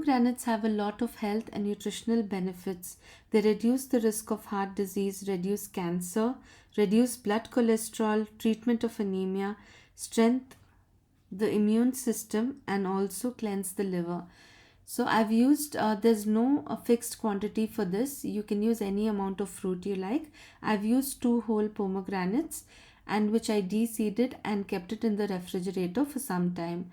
Pomegranates have a lot of health and nutritional benefits. They reduce the risk of heart disease, reduce cancer, reduce blood cholesterol, treatment of anemia, strength the immune system, and also cleanse the liver. So I've used, there's no fixed quantity for this. You can use any amount of fruit you like. I've used 2 whole pomegranates, and which I de-seeded and kept it in the refrigerator for some time.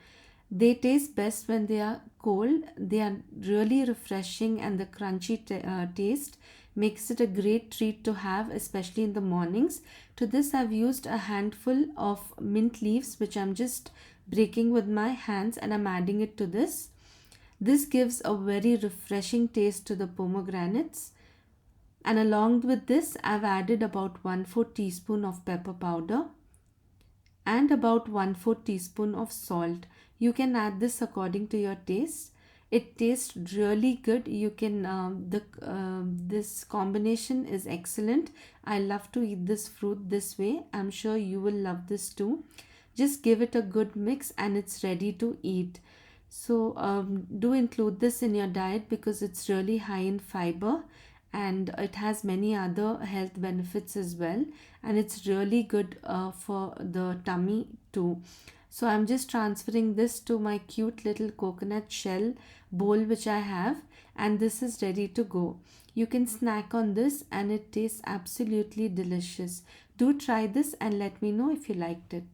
They taste best when they are cold. They are really refreshing, and the crunchy taste makes it a great treat to have, especially in the mornings. To this, I've used a handful of mint leaves, which I'm just breaking with my hands, and I'm adding it to this. This gives a very refreshing taste to the pomegranates. And along with this, I've added about 1/4 teaspoon of pepper powder and about 1/4 teaspoon of salt. You can add this according to your taste. It tastes really good. You can this combination is excellent. I love to eat this fruit this way. I'm sure you will love this too. Just give it a good mix and it's ready to eat. So do include this in your diet because it's really high in fiber, and it has many other health benefits as well, and it's really good for the tummy too. So I'm just transferring this to my cute little coconut shell bowl which I have, and this is ready to go. You can snack on this and it tastes absolutely delicious. Do try this and let me know if you liked it.